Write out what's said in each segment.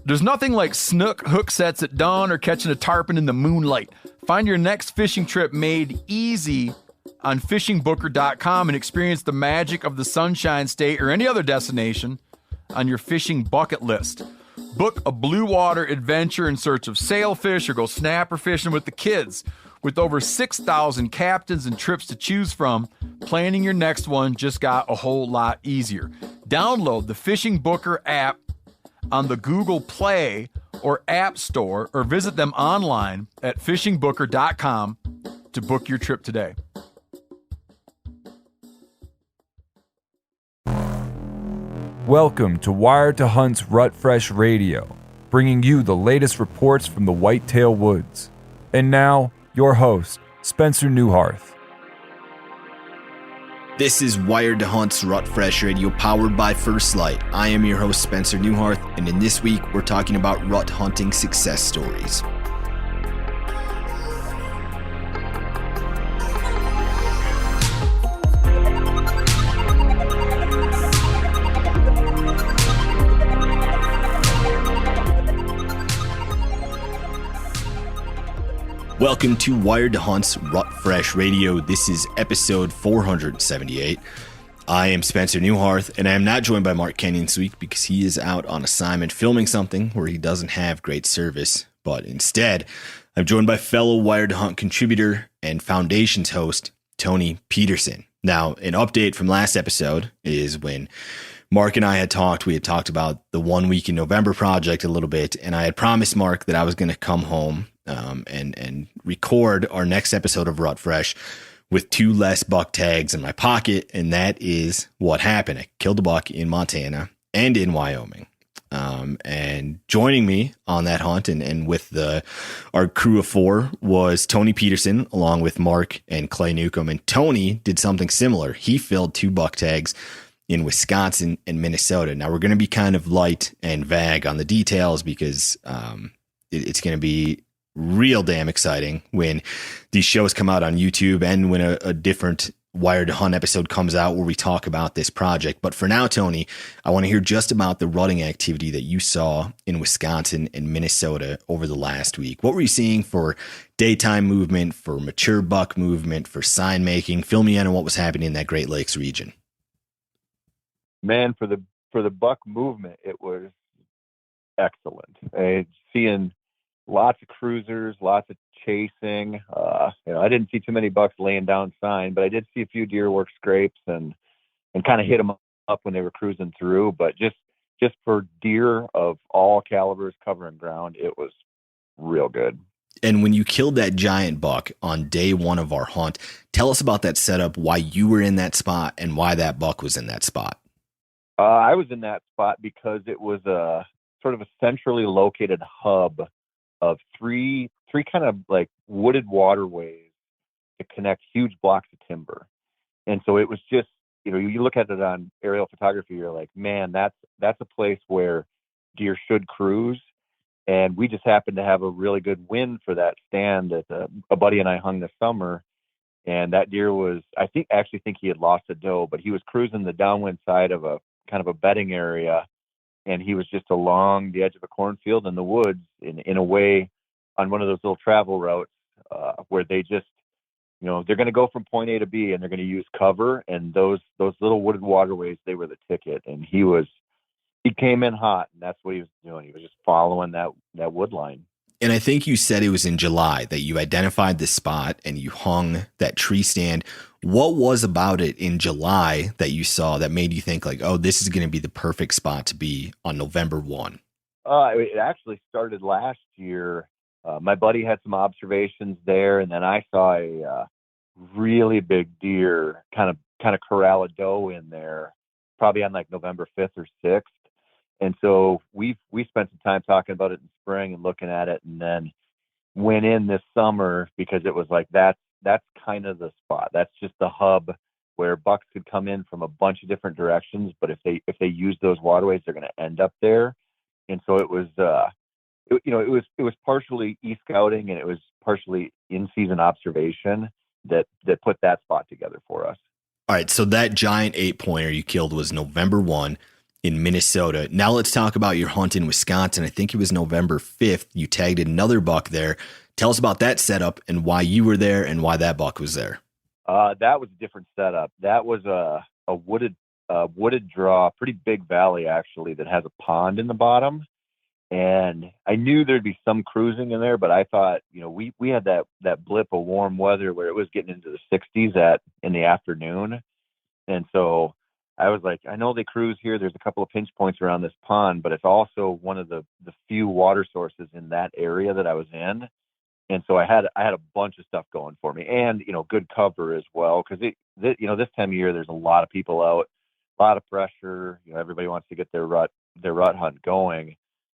There's nothing like snook hook sets at dawn or catching a tarpon in the moonlight. Find your next fishing trip made easy on fishingbooker.com and experience the magic of the Sunshine State or any other destination on your fishing bucket list. Book a blue water adventure in search of sailfish or go snapper fishing with the kids. With over 6,000 captains and trips to choose from, planning your next one just got a whole lot easier. Download the Fishing Booker app on the Google Play or App Store, or visit them online at fishingbooker.com to book your trip today. Welcome to Wired to Hunt's Rut Fresh Radio, bringing you the latest reports from the whitetail woods. And now, your host, Spencer Newharth. This is Wired to Hunt's Rut Fresh Radio, powered by First Light. I am your host, Spencer Newharth, and in this week, we're talking about rut hunting success stories. Welcome to Wired to Hunt's Rut Fresh Radio. This is episode 478. I am Spencer Newharth, and I am not joined by Mark Kenyon this week because he is out on assignment filming something where he doesn't have great service. But instead, I'm joined by fellow Wired to Hunt contributor and Foundations host, Tony Peterson. Now, an update from last episode is when Mark and I had talked. We had talked about the 1 week in November project a little bit, and I had promised Mark that I was going to come home and record our next episode of Rut Fresh with 2 less buck tags in my pocket, and that is what happened. I killed a buck in Montana and in Wyoming. And joining me on that hunt and with our crew of 4 was Tony Peterson, along with Mark and Clay Newcomb. And Tony did something similar. He filled 2 buck tags in Wisconsin and Minnesota. Now, we're going to be kind of light and vague on the details because it's going to be real damn exciting when these shows come out on YouTube and when a different Wired to Hunt episode comes out where we talk about this project. But for now, Tony, I want to hear just about the rutting activity that you saw in Wisconsin and Minnesota over the last week. What were you seeing for daytime movement, for mature buck movement, for sign making? Fill me in on what was happening in that Great Lakes region. Man, for the buck movement, it was excellent. Seeing lots of cruisers, lots of chasing. I didn't see too many bucks laying down sign, but I did see a few deer work scrapes and kind of hit them up when they were cruising through. But just for deer of all calibers covering ground, it was real good. And when you killed that giant buck on day 1 of our hunt, tell us about that setup, why you were in that spot and why that buck was in that spot. I was in that spot because it was a sort of a centrally located hub of three kind of like wooded waterways to connect huge blocks of timber. And so it was just, you look at it on aerial photography, you're like, man, that's a place where deer should cruise. And we just happened to have a really good wind for that stand that a buddy and I hung this summer. And that deer was, I actually think he had lost a doe, but he was cruising the downwind side of a kind of a bedding area. And he was just along the edge of a cornfield in the woods in a way on one of those little travel routes where they just, they're going to go from point A to B and they're going to use cover. And those little wooded waterways, they were the ticket. And he came in hot, and that's what he was doing. He was just following that wood line. And I think you said it was in July that you identified this spot and you hung that tree stand. What was about it in July that you saw that made you think like, oh, this is going to be the perfect spot to be on November 1? It actually started last year. My buddy had some observations there, and then I saw a really big deer kind of corral a doe in there, probably on like November 5th or 6th. And so we spent some time talking about it in spring and looking at it, and then went in this summer because it was like that's kind of the spot. That's just the hub where bucks could come in from a bunch of different directions, but if they use those waterways, they're going to end up there. And so it was it was partially e-scouting and it was partially in-season observation that put that spot together for us. All right, so that giant 8-pointer you killed was November 1. in Minnesota. Now let's talk about your hunt in Wisconsin. I think it was November 5th. You tagged another buck there. Tell us about that setup and why you were there and why that buck was there. That was a different setup. That was a wooded draw, pretty big valley actually, that has a pond in the bottom. And I knew there'd be some cruising in there, but I thought, we had that blip of warm weather where it was getting into the 60s in the afternoon. And so I was like, I know they cruise here. There's a couple of pinch points around this pond, but it's also one of the few water sources in that area that I was in. And so I had a bunch of stuff going for me, and good cover as well, because this time of year there's a lot of people out, a lot of pressure. Everybody wants to get their rut hunt going,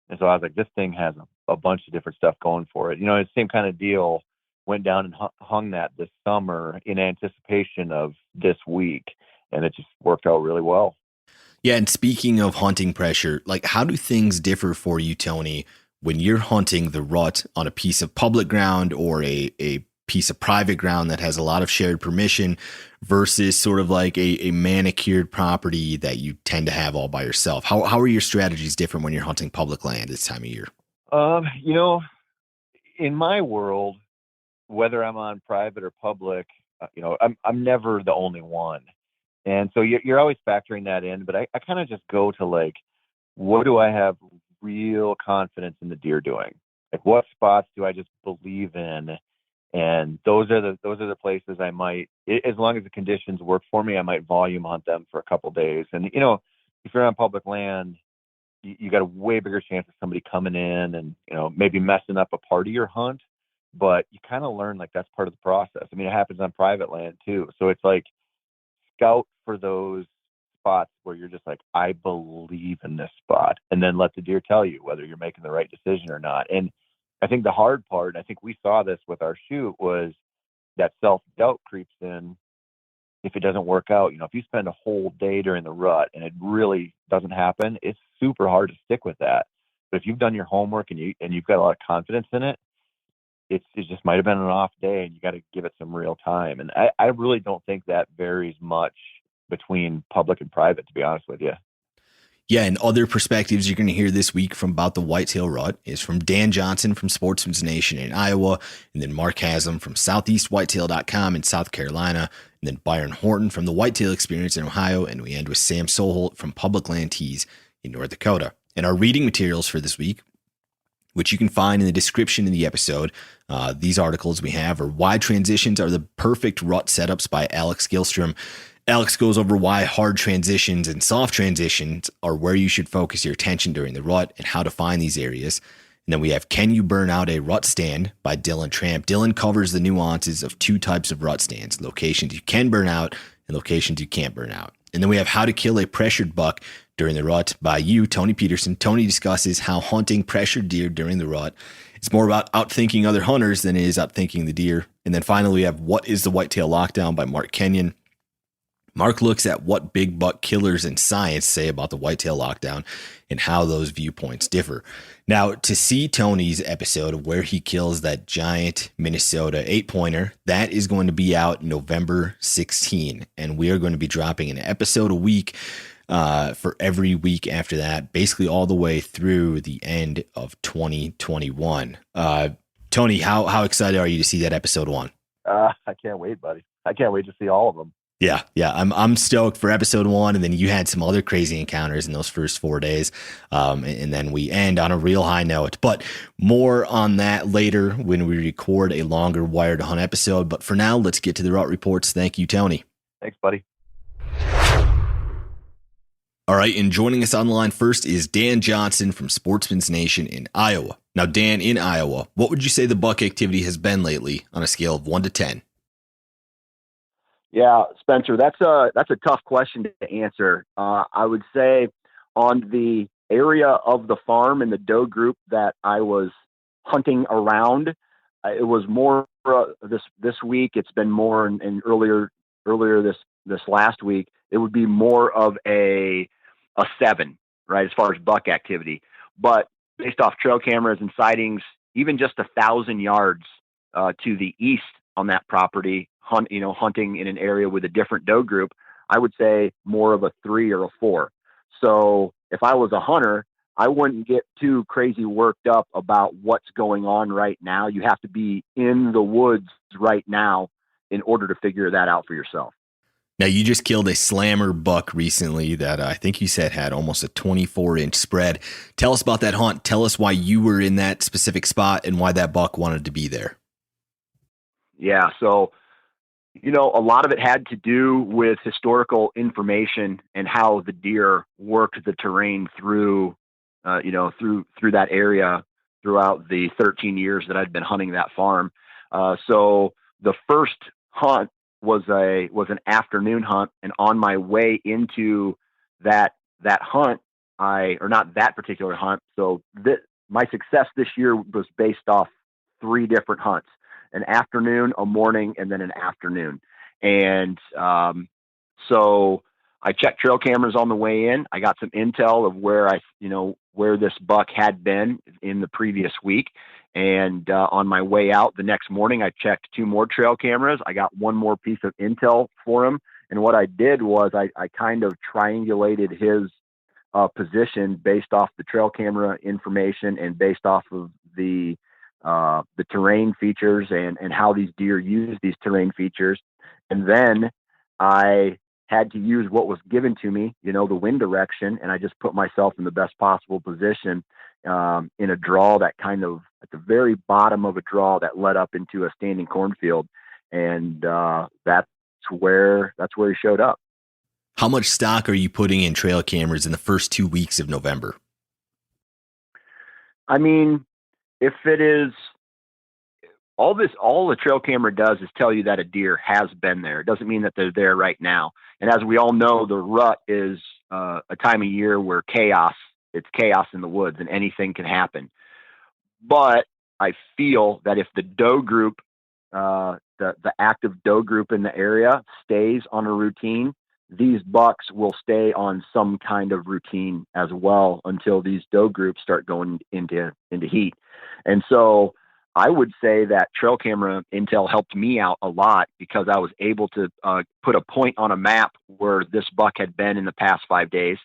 and so I was like, this thing has a bunch of different stuff going for it. It's the same kind of deal. Went down and hung that this summer in anticipation of this week, and it just worked out really well. Yeah, and speaking of hunting pressure, like how do things differ for you, Tony, when you're hunting the rut on a piece of public ground or a piece of private ground that has a lot of shared permission versus sort of like a manicured property that you tend to have all by yourself? How are your strategies different when you're hunting public land this time of year? In my world, whether I'm on private or public, I'm never the only one. And so you're always factoring that in, but I kind of just go to like, what do I have real confidence in the deer doing? Like, what spots do I just believe in? And those are the places I might, as long as the conditions work for me, I might volume hunt them for a couple of days. And if you're on public land, you got a way bigger chance of somebody coming in and maybe messing up a part of your hunt. But you kind of learn like that's part of the process. I mean, it happens on private land too. So it's like scout for those spots where you're just like, I believe in this spot, and then let the deer tell you whether you're making the right decision or not. And I think the hard part, I think we saw this with our shoot, was that self-doubt creeps in if it doesn't work out. If you spend a whole day during the rut and it really doesn't happen, it's super hard to stick with that. But if you've done your homework and you've got a lot of confidence in it, it just might have been an off day, and you got to give it some real time. And I really don't think that varies much between public and private, to be honest with you. Yeah, and other perspectives you're going to hear this week from about the whitetail rut is from Dan Johnson from Sportsman's Nation in Iowa, and then Mark Haslam from SoutheastWhitetail.com in South Carolina, and then Byron Horton from the Whitetail Experience in Ohio, and we end with Sam Soholt from Public Land Tees in North Dakota. And our reading materials for this week, which you can find in the description in the episode. These articles we have are Why Transitions Are the Perfect Rut Setups by Alex Gilstrom. Alex goes over why hard transitions and soft transitions are where you should focus your attention during the rut and how to find these areas. And then we have Can You Burn Out a Rut Stand by Dylan Tramp. Dylan covers the nuances of two types of rut stands, locations you can burn out and locations you can't burn out. And then we have How to Kill a Pressured Buck During the Rut by you, Tony Peterson. Tony discusses how hunting pressured deer during the rut is more about outthinking other hunters than it is outthinking the deer. And then finally, we have What is the Whitetail Lockdown by Mark Kenyon. Mark looks at what big buck killers in science say about the whitetail lockdown and how those viewpoints differ. Now, to see Tony's episode of where he kills that giant Minnesota 8-pointer, that is going to be out November 16, and we are going to be dropping an episode a week for every week after that, basically all the way through the end of 2021. Tony, how excited are you to see that episode 1? I can't wait, buddy. I can't wait to see all of them. Yeah. I'm stoked for episode 1. And then you had some other crazy encounters in those first 4 days. And then we end on a real high note, but more on that later when we record a longer Wired to Hunt episode. But for now, let's get to the rut reports. Thank you, Tony. Thanks, buddy. All right. And joining us on the line first is Dan Johnson from Sportsman's Nation in Iowa. Now, Dan, in Iowa, what would you say the buck activity has been lately on a scale of 1 to 10? Yeah, Spencer, that's a tough question to answer. I would say on the area of the farm and the doe group that I was hunting around, it was more this week. It's been more and earlier this last week. It would be more of a 7, right, as far as buck activity. But based off trail cameras and sightings, even just 1,000 yards to the east on that property, hunting in an area with a different doe group, I would say more of a 3 or a 4. So if I was a hunter, I wouldn't get too crazy worked up about what's going on right now. You have to be in the woods right now in order to figure that out for yourself. Now, you just killed a slammer buck recently that I think you said had almost a 24-inch spread. Tell us about that hunt. Tell us why you were in that specific spot and why that buck wanted to be there. Yeah, so, a lot of it had to do with historical information and how the deer worked the terrain through that area throughout the 13 years that I'd been hunting that farm. So the first hunt was an afternoon hunt, and on my way into that hunt, or not that particular hunt. So my success this year was based off 3 different hunts: an afternoon, a morning, and then an afternoon. And so I checked trail cameras on the way in. I got some intel of where this buck had been in the previous week. And on my way out the next morning, I checked 2 more trail cameras. I got 1 more piece of intel for him. And what I did was I kind of triangulated his position based off the trail camera information and based off of the terrain features and how these deer use these terrain features. And then I had to use what was given to me, the wind direction. And I just put myself in the best possible position in a draw that kind of at the very bottom of a draw that led up into a standing cornfield. And that's where he showed up. How much stock are you putting in trail cameras in the first 2 weeks of November? I mean, if it is all the trail camera does is tell you that a deer has been there. It doesn't mean that they're there right now. And as we all know, the rut is a time of year where it's chaos in the woods and anything can happen. But I feel that if the doe group, the active doe group in the area stays on a routine, these bucks will stay on some kind of routine as well until these doe groups start going into heat. And so I would say that trail camera intel helped me out a lot because I was able to put a point on a map where this buck had been in the past 5 days,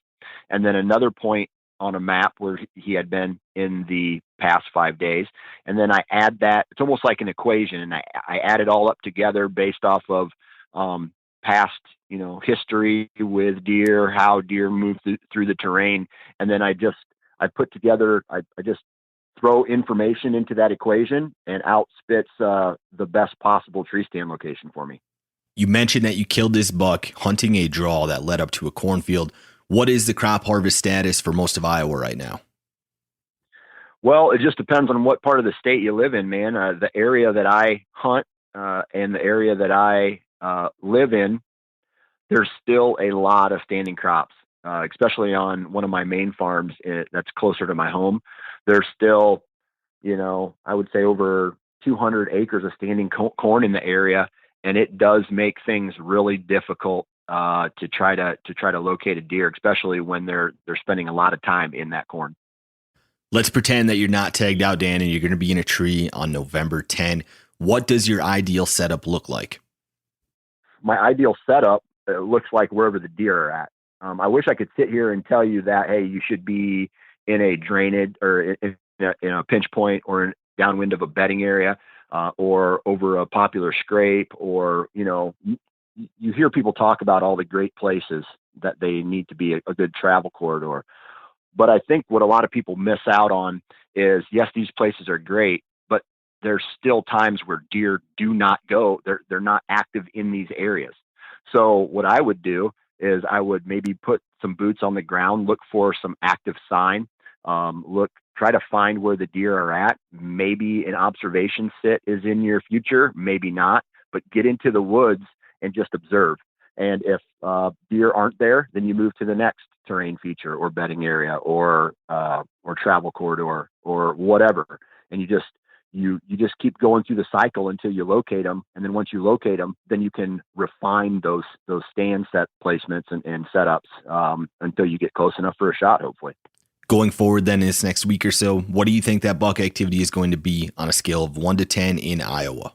and then another point on a map where he had been in the past 5 days. And then I add that, it's almost like an equation, and I add it all up together based off of past, history with deer, how deer move through the terrain. And then I just throw information into that equation and out spits the best possible tree stand location for me. You mentioned that you killed this buck hunting a draw that led up to a cornfield. What is the crop harvest status for most of Iowa right now? Well, it just depends on what part of the state you live in, man. The area that I hunt and the area that I live in, there's still a lot of standing crops, especially on one of my main farms that's closer to my home. There's still, I would say over 200 acres of standing corn in the area, and it does make things really difficult to try to locate a deer, especially when they're spending a lot of time in that corn. Let's pretend that you're not tagged out, Dan, and you're going to be in a tree on November 10. What does your ideal setup look like? My ideal setup looks like wherever the deer are at. I wish I could sit here and tell you that, hey, you should be in a drainage or in a pinch point or downwind of a bedding area or over a popular scrape, or, you hear people talk about all the great places that they need to be a good travel corridor. But I think what a lot of people miss out on is, yes, these places are great, but there's still times where deer do not go. They're not active in these areas. So what I would do is I would maybe put some boots on the ground, look for some active sign, try to find where the deer are at. Maybe an observation sit is in your future, maybe not, but get into the woods and just observe. And if deer aren't there, then you move to the next terrain feature or bedding area or travel corridor or whatever. And you just keep going through the cycle until you locate them. And then once you locate them, then you can refine those stand set placements and setups until you get close enough for a shot, hopefully. Going forward then in this next week or so, what do you think that buck activity is going to be on a scale of 1 to 10 in Iowa?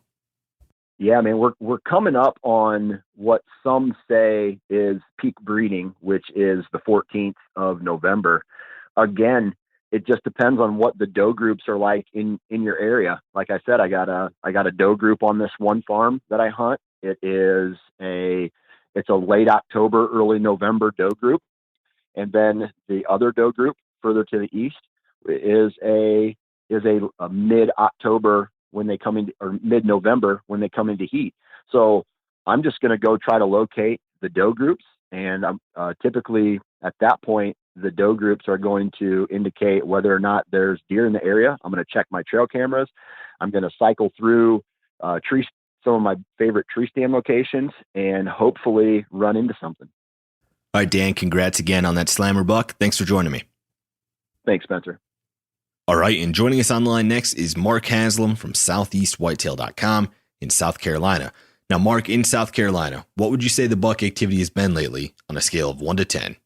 Yeah, I mean, we're coming up on what some say is peak breeding, which is the 14th of November. Again, it just depends on what the doe groups are like in your area. Like I said, I got a doe group on this one farm that I hunt. It's a late October, early November doe group. And then the other doe group further to the east is a mid-October when they come in, or mid-November when they come into heat. So I'm just going to go try to locate the doe groups. And typically at that point, the doe groups are going to indicate whether or not there's deer in the area. I'm going to check my trail cameras. I'm going to cycle through some of my favorite tree stand locations and hopefully run into something. All right, Dan, congrats again on that slammer buck. Thanks for joining me. Thanks, Spencer. All right, and joining us online next is Mark Haslam from southeastwhitetail.com in South Carolina. Now, Mark, in South Carolina, what would you say the buck activity has been lately on a scale of 1 to 10?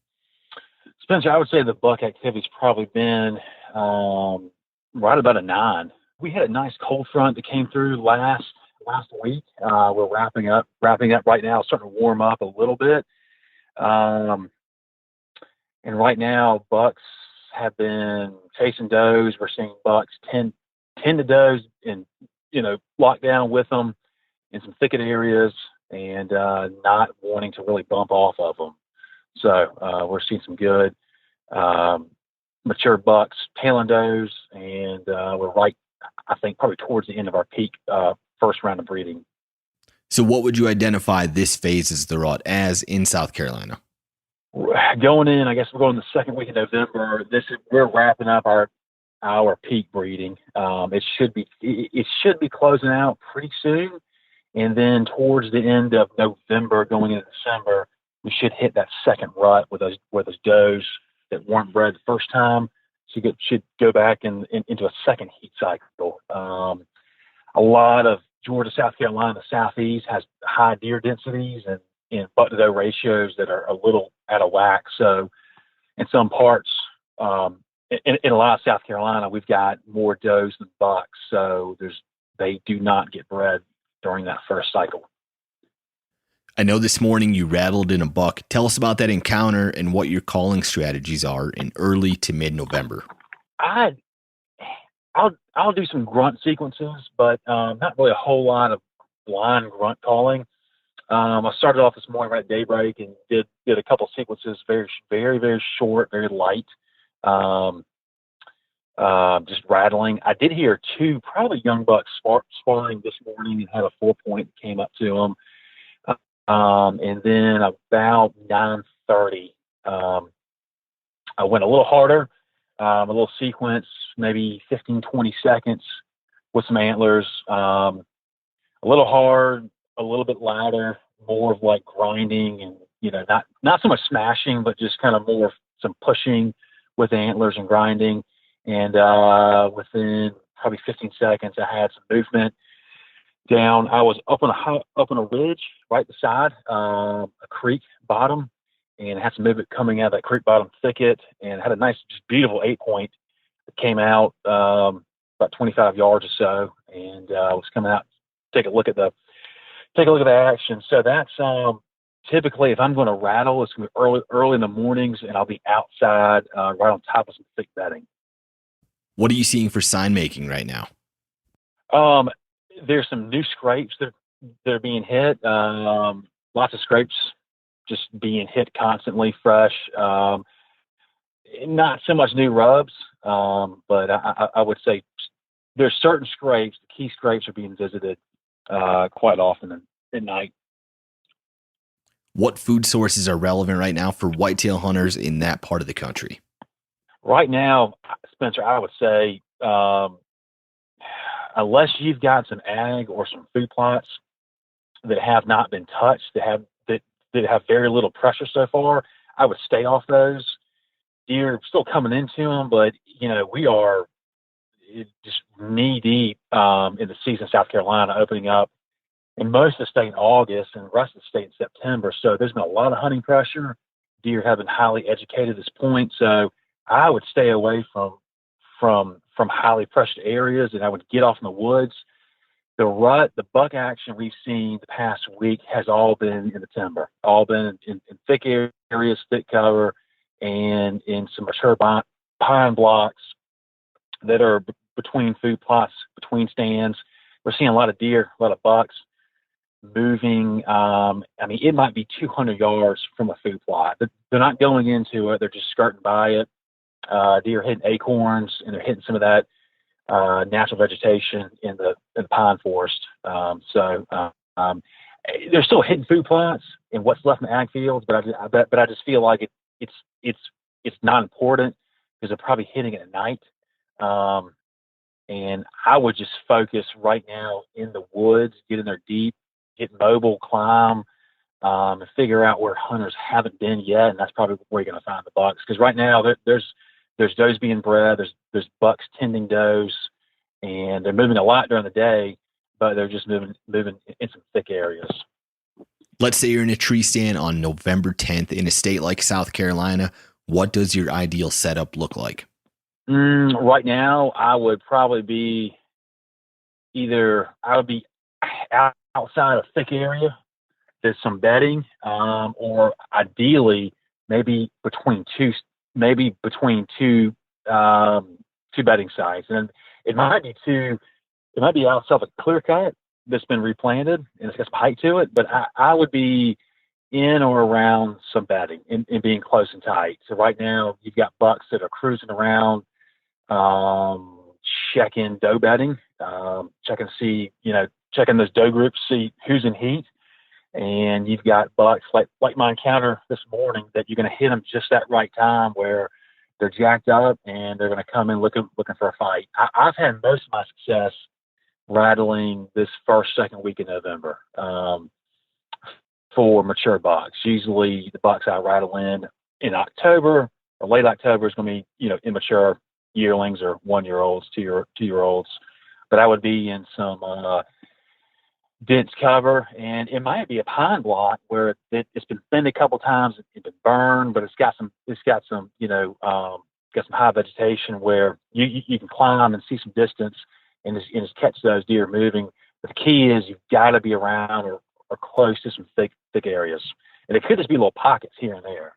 Spencer, I would say the buck activity's probably been right about a 9. We had a nice cold front that came through last week. We're wrapping up right now, starting to warm up a little bit. And right now, bucks have been chasing does. We're seeing bucks tend to does and, lock down with them in some thicket areas and not wanting to really bump off of them. So we're seeing some good mature bucks tailing does, and we're right, I think, probably towards the end of our peak first round of breeding. So what would you identify this phase as the rut as in South Carolina? Going in, I guess we're going the second week of November. We're wrapping up our peak breeding. It should be closing out pretty soon, and then towards the end of November, going into December, we should hit that second rut with those does that weren't bred the first time. So you should go back into a second heat cycle. A lot of Georgia, South Carolina, Southeast has high deer densities and buck to doe ratios that are a little out of whack. So in some parts, in a lot of South Carolina, we've got more does than bucks. So they do not get bred during that first cycle. I know this morning you rattled in a buck. Tell us about that encounter and what your calling strategies are in early to mid-November. I'll do some grunt sequences, but not really a whole lot of blind grunt calling. I started off this morning right at daybreak and did a couple sequences, very, very, very short, very light, just rattling. I did hear 2 probably young bucks sparring this morning and had a 4-point that came up to them. And then about 9:30, I went a little harder, a little sequence, maybe 15, 20 seconds with some antlers, a little hard, a little bit louder, more of like grinding and, not so much smashing, but just kind of more some pushing with antlers and grinding. And within probably 15 seconds, I had some movement down. I was up on a ridge right beside a creek bottom, and had some movement coming out of that creek bottom thicket, and had a nice, just beautiful 8-point that came out about 25 yards or so, and was coming out to take a look at the action. So that's typically, if I'm going to rattle, it's going to be early in the mornings, and I'll be outside right on top of some thick bedding. What are you seeing for sign making right now? There's some new scrapes that are being hit. Lots of scrapes just being hit constantly, fresh. Not so much new rubs, but I would say there's certain scrapes, the key scrapes are being visited quite often at night. What food sources are relevant right now for whitetail hunters in that part of the country? Right now, Spencer, I would say unless you've got some ag or some food plots that have not been touched, that have very little pressure so far, I would stay off those. Deer are still coming into them, but we are just knee deep in the season in South Carolina, opening up in most of the state in August and the rest of the state in September. So there's been a lot of hunting pressure. Deer have been highly educated at this point. So I would stay away from highly pressured areas, and I would get off in the woods the buck action we've seen the past week has all been in the timber, all been in thick areas, thick cover, and in some mature pine blocks that are between food plots, between stands. We're seeing a lot of deer, a lot of bucks moving. It might be 200 yards from a food plot. They're not going into it. They're just skirting by it. Deer hitting acorns, and they're hitting some of that natural vegetation in the pine forest. They're still hitting food plots and what's left in the ag fields, but I just feel like it's not important because they're probably hitting it at night. And I would just focus right now in the woods, get in there deep, get mobile, climb, and figure out where hunters haven't been yet. And that's probably where you're going to find the bucks. Because right now there's does being bred, there's bucks tending does, and they're moving a lot during the day, but they're just moving in some thick areas. Let's say you're in a tree stand on November 10th in a state like South Carolina. What does your ideal setup look like? Right now, I would probably be outside a thick area. There's some bedding, or ideally maybe between two bedding sites, and it might be outside a clear cut that's been replanted and it's got some height to it. But I would be in or around some bedding and being close and tight. So right now you've got bucks that are cruising around, checking doe bedding, checking those doe groups, see who's in heat. And you've got bucks like my encounter this morning that you're going to hit them just that right time where they're jacked up and they're going to come in looking for a fight. I've had most of my success rattling this second week in November for mature bucks. Usually the bucks I rattle in October or late October is going to be, immature yearlings or 1-year-olds, 2-year-olds. But I would be in some dense cover, and it might be a pine block where it's been thinned a couple times, it's been burned, but it's got some high vegetation where you can climb and see some distance and just catch those deer moving. But the key is you've got to be around or close to some thick areas, and it could just be little pockets here and there.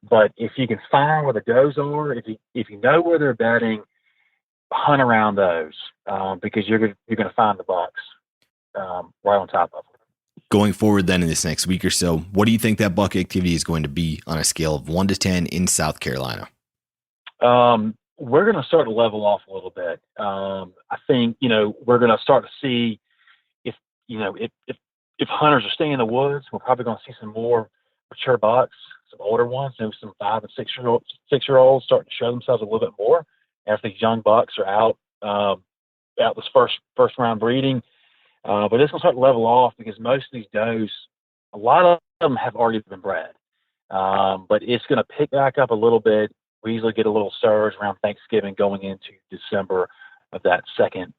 But if you can find where the does are, if you know where they're bedding, hunt around those because you're going to find the bucks right on top of them. Going forward then in this next week or so, what do you think that buck activity is going to be on a scale of 1 to 10 in South Carolina? We're going to start to level off a little bit. I think, we're going to start to see if hunters are staying in the woods, we're probably going to see some more mature bucks, some older ones, some 5 and 6-year-olds starting to show themselves a little bit more after these young bucks are out this first round breeding. But it's going to start to level off because most of these does, a lot of them have already been bred. But it's going to pick back up a little bit. We usually get a little surge around Thanksgiving going into December of that second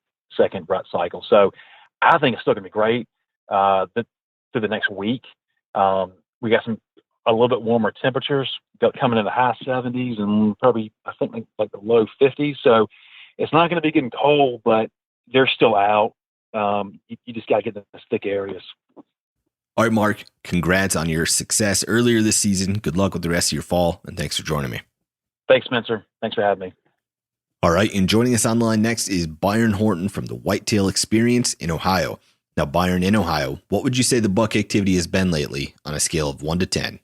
rut cycle. So I think it's still going to be great through the next week. We got a little bit warmer temperatures coming in the high 70s and probably, I think, like the low 50s. So it's not going to be getting cold, but they're still out. You just got to get in the thick areas. All right, Mark, congrats on your success earlier this season. Good luck with the rest of your fall, and thanks for joining me. Thanks, Spencer. Thanks for having me. All right, and joining us online next is Byron Horton from the Whitetail Experience in Ohio. Now, Byron, in Ohio, what would you say the buck activity has been lately on a scale of 1 to 10?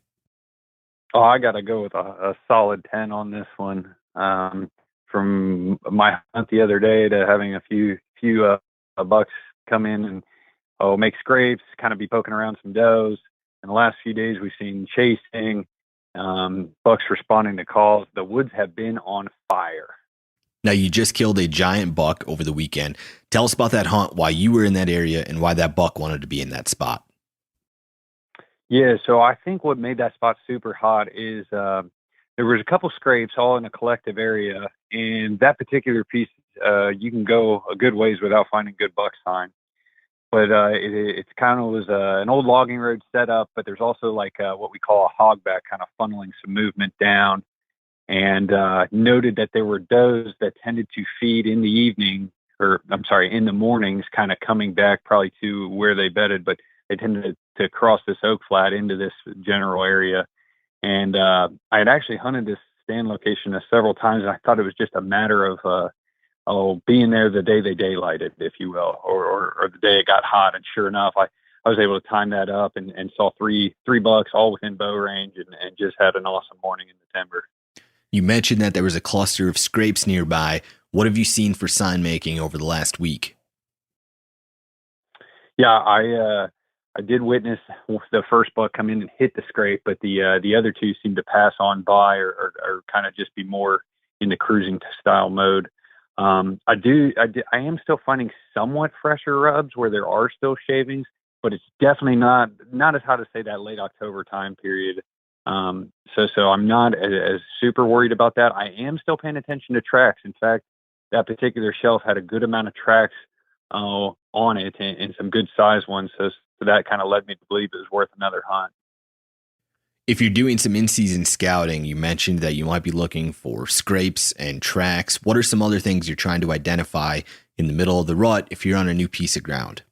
Oh, I got to go with a solid 10 on this one. From my hunt the other day to having a few bucks come in and make scrapes, kind of be poking around some does. In the last few days, we've seen chasing, bucks responding to calls. The woods have been on fire. Now, you just killed a giant buck over the weekend. Tell us about that hunt, why you were in that area, and why that buck wanted to be in that spot. Yeah, so I think what made that spot super hot is there was a couple scrapes all in a collective area, and that particular piece, you can go a good ways without finding good buck sign. But it's kind of was an old logging road set up, but there's also like what we call a hogback, kind of funneling some movement down, and noted that there were does that tended to feed in the evening in the mornings, kind of coming back probably to where they bedded, but they tended to cross this oak flat into this general area. And I had actually hunted this stand location several times, and I thought it was just a matter of being there the day they daylighted, if you will, or the day it got hot. And sure enough, I was able to time that up and saw three bucks all within bow range, and just had an awesome morning in the timber. You mentioned that there was a cluster of scrapes nearby. What have you seen for sign making over the last week? Yeah, I did witness the first buck come in and hit the scrape, but the other two seemed to pass on by or kind of just be more in the cruising style mode. I am still finding somewhat fresher rubs where there are still shavings, but it's definitely not as hot as, say, that late October time period. So I'm not as super worried about that. I am still paying attention to tracks. In fact, that particular shelf had a good amount of tracks on it, and some good size ones. So that kind of led me to believe it was worth another hunt. If you're doing some in-season scouting, you mentioned that you might be looking for scrapes and tracks. What are some other things you're trying to identify in the middle of the rut if you're on a new piece of ground?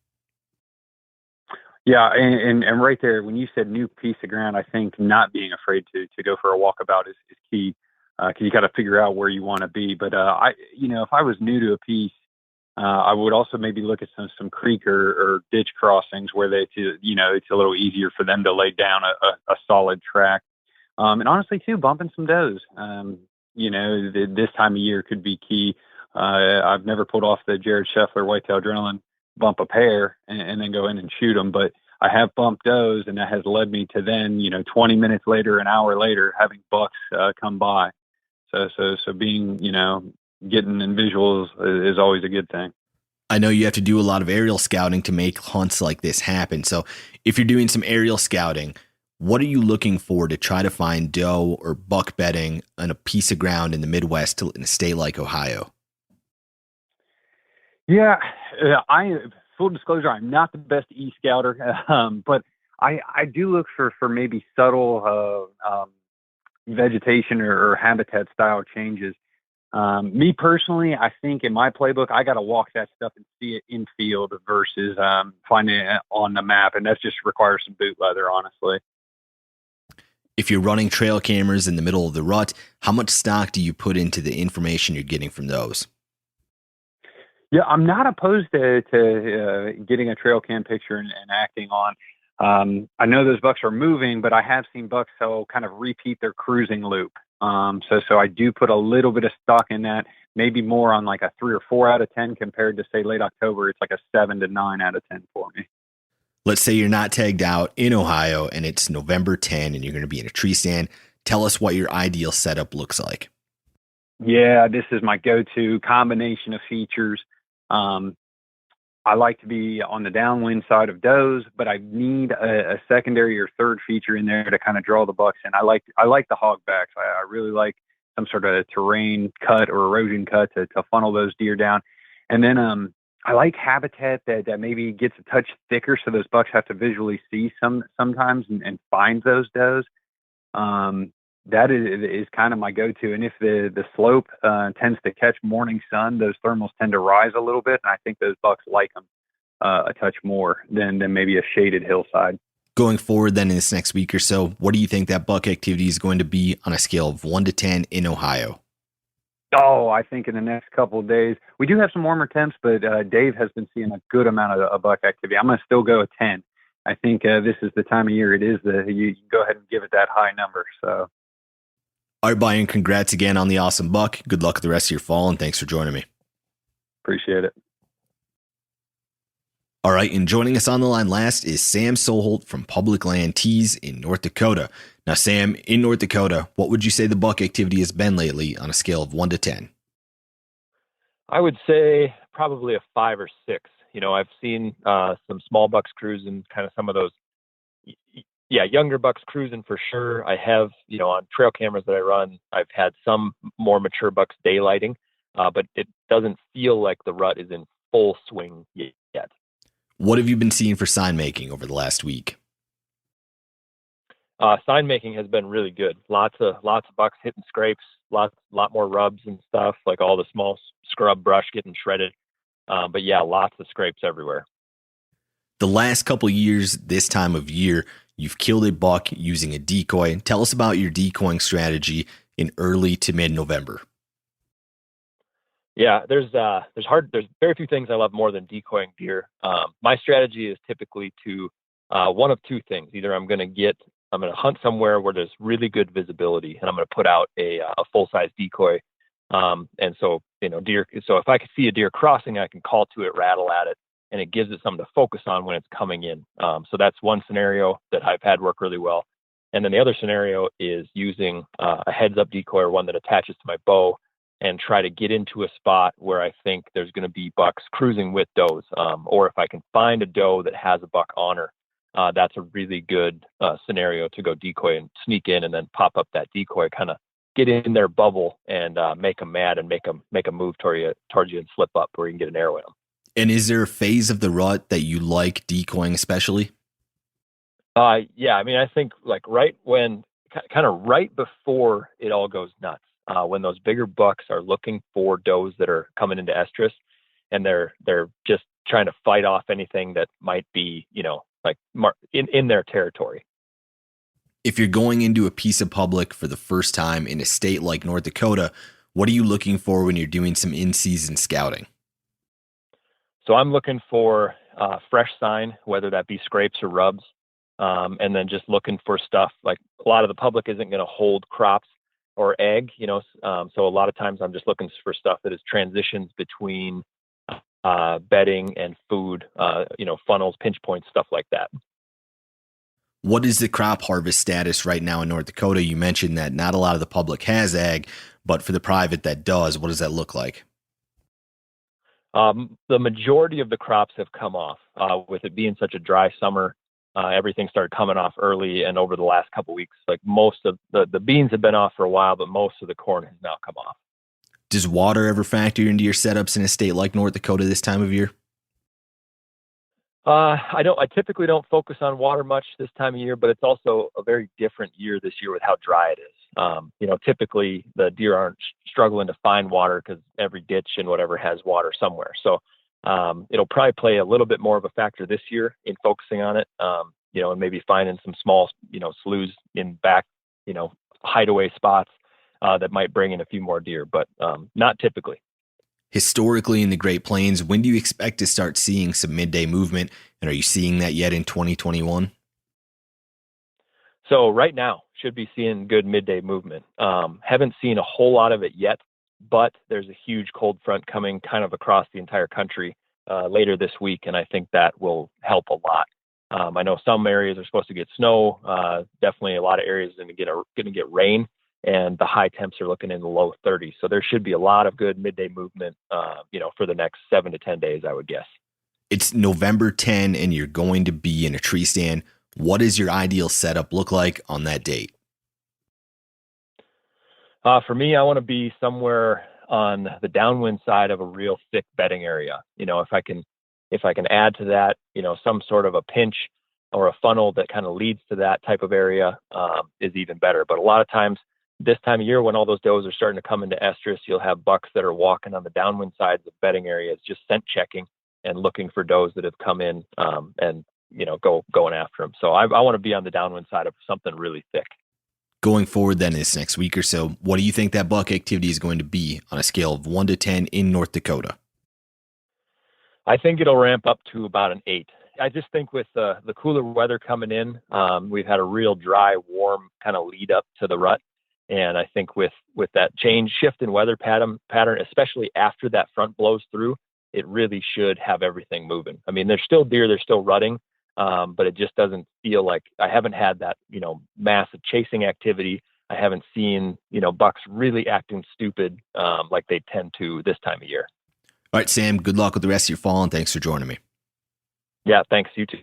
Yeah, and right there, when you said new piece of ground, I think not being afraid to go for a walkabout is key, because you got to figure out where you want to be. But if I was new to a piece, I would also maybe look at some creek or ditch crossings where it's a little easier for them to lay down a solid track. And honestly, too, bumping some does. This time of year could be key. I've never pulled off the Jared Scheffler whitetail adrenaline bump a pair and then go in and shoot them, but I have bumped does, and that has led me to then, 20 minutes later, an hour later, having bucks come by. So being, getting in visuals is always a good thing. I know you have to do a lot of aerial scouting to make hunts like this happen. So if you're doing some aerial scouting, what are you looking for to try to find doe or buck bedding on a piece of ground in the Midwest in a state like Ohio? Yeah, full disclosure, I'm not the best e-scouter, but I do look for maybe subtle vegetation or habitat style changes. Me personally, I think in my playbook, I got to walk that stuff and see it in field versus finding it on the map, and that just requires some boot leather, honestly. If you're running trail cameras in the middle of the rut, how much stock do you put into the information you're getting from those? Yeah, I'm not opposed to getting a trail cam picture and acting on. I know those bucks are moving, but I have seen bucks kind of repeat their cruising loop. So I do put a little bit of stock in that, maybe more on like a 3 or 4 out of 10 compared to, say, late October. It's like a 7 to 9 out of 10 for me. Let's say you're not tagged out in Ohio and it's November 10 and you're going to be in a tree stand. Tell us what your ideal setup looks like. Yeah, this is my go-to combination of features. I like to be on the downwind side of does, but I need a secondary or third feature in there to kind of draw the bucks in. I like the hogbacks. I really like some sort of terrain cut or erosion cut to funnel those deer down. And then I like habitat that maybe gets a touch thicker, so those bucks have to visually see sometimes and find those does. That is kind of my go-to. And if the slope tends to catch morning sun, those thermals tend to rise a little bit, and I think those bucks like them a touch more than maybe a shaded hillside. Going forward then in this next week or so, what do you think that buck activity is going to be on a scale of 1 to 10 in Ohio? Oh, I think in the next couple of days, we do have some warmer temps, but Dave has been seeing a good amount of buck activity. I'm going to still go a 10. I think this is the time of year it is you go ahead and give it that high number. So. All right, Brian, congrats again on the awesome buck. Good luck with the rest of your fall, and thanks for joining me. Appreciate it. All right, and joining us on the line last is Sam Soholt from Public Land Tees in North Dakota. Now, Sam, in North Dakota, what would you say the buck activity has been lately on a scale of 1 to 10? I would say probably a 5 or 6. I've seen some small bucks cruising, kind of some of those, younger bucks cruising for sure. I have, on trail cameras that I run, I've had some more mature bucks daylighting, but it doesn't feel like the rut is in full swing yet. What have you been seeing for sign making over the last week? Sign making has been really good. Lots of bucks hitting scrapes, lot more rubs and stuff, like all the small scrub brush getting shredded. But yeah, lots of scrapes everywhere. The last couple years, this time of year, you've killed a buck using a decoy. Tell us about your decoying strategy in early to mid-November. Yeah, there's very few things I love more than decoying deer. My strategy is typically to one of two things. Either I'm going to hunt somewhere where there's really good visibility, and I'm going to put out a full-size decoy. And so, deer. So if I can see a deer crossing, I can call to it, rattle at it, and it gives it something to focus on when it's coming in. So that's one scenario that I've had work really well. And then the other scenario is using a heads-up decoy, or one that attaches to my bow, and try to get into a spot where I think there's going to be bucks cruising with does. Or if I can find a doe that has a buck on her, that's a really good scenario to go decoy and sneak in and then pop up that decoy, kind of get in their bubble and make them mad and make them move towards you and slip up where you can get an arrow in them. And is there a phase of the rut that you like decoying especially? Yeah, I mean, I think like right before it all goes nuts, when those bigger bucks are looking for does that are coming into estrus, and they're just trying to fight off anything that might be, in their territory. If you're going into a piece of public for the first time in a state like North Dakota, what are you looking for when you're doing some in-season scouting? So I'm looking for fresh sign, whether that be scrapes or rubs, and then just looking for stuff like a lot of the public isn't going to hold crops or egg, so a lot of times I'm just looking for stuff that is transitions between bedding and food, funnels, pinch points, stuff like that. What is the crop harvest status right now in North Dakota? You mentioned that not a lot of the public has ag, but for the private that does, what does that look like? The majority of the crops have come off. With it being such a dry summer, everything started coming off early, and over the last couple of weeks, like most of the beans have been off for a while, but most of the corn has now come off. Does water ever factor into your setups in a state like North Dakota this time of year? I typically don't focus on water much this time of year, but it's also a very different year this year with how dry it is. Typically the deer aren't struggling to find water because every ditch and whatever has water somewhere. So, it'll probably play a little bit more of a factor this year in focusing on it, and maybe finding some small, sloughs in back, hideaway spots, that might bring in a few more deer, but, not typically. Historically in the Great Plains, when do you expect to start seeing some midday movement? And are you seeing that yet in 2021? So right now should be seeing good midday movement. Haven't seen a whole lot of it yet, but there's a huge cold front coming kind of across the entire country later this week. And I think that will help a lot. I know some areas are supposed to get snow. Definitely a lot of areas are going to get rain. And the high temps are looking in the low 30s. So there should be a lot of good midday movement, for the next 7 to 10 days, I would guess. It's November 10 and you're going to be in a tree stand. What does your ideal setup look like on that date? For me, I want to be somewhere on the downwind side of a real thick bedding area. If I can add to that, some sort of a pinch or a funnel that kind of leads to that type of area, is even better. But a lot of times, this time of year, when all those does are starting to come into estrus, you'll have bucks that are walking on the downwind sides of bedding areas, just scent checking and looking for does that have come in, and going after them. So I want to be on the downwind side of something really thick. Going forward then this next week or so, what do you think that buck activity is going to be on a scale of 1 to 10 in North Dakota? I think it'll ramp up to about an 8. I just think with the cooler weather coming in, we've had a real dry, warm kind of lead up to the rut. And I think with that shift in weather pattern, especially after that front blows through, it really should have everything moving. I mean, there's still deer, they're still rutting, but it just doesn't feel like I haven't had that, massive chasing activity. I haven't seen, bucks really acting stupid like they tend to this time of year. All right, Sam, good luck with the rest of your fall, and thanks for joining me. Yeah, thanks. You too.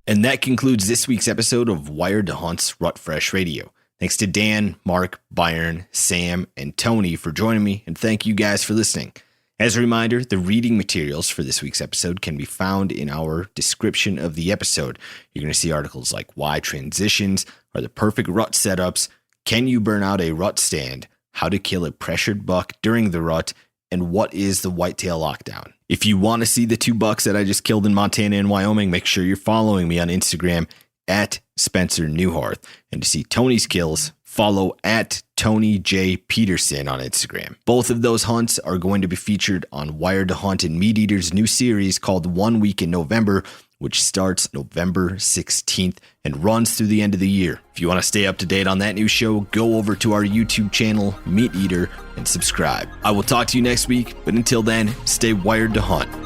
And that concludes this week's episode of Wired to Hunt's Rut Fresh Radio. Thanks to Dan, Mark, Byron, Sam, and Tony for joining me, and thank you guys for listening. As a reminder, the reading materials for this week's episode can be found in our description of the episode. You're going to see articles like why transitions are the perfect rut setups, can you burn out a rut stand, how to kill a pressured buck during the rut, and what is the whitetail lockdown? If you want to see the 2 bucks that I just killed in Montana and Wyoming, make sure you're following me on Instagram at Spencer Newharth. And to see Tony's kills, follow at Tony J. Peterson on Instagram. Both of those hunts are going to be featured on Wired to Hunt and Meat Eater's new series called 1 Week in November, which starts November 16th and runs through the end of the year. If you want to stay up to date on that new show, go over to our YouTube channel, Meat Eater, and subscribe. I will talk to you next week, but until then, stay wired to hunt.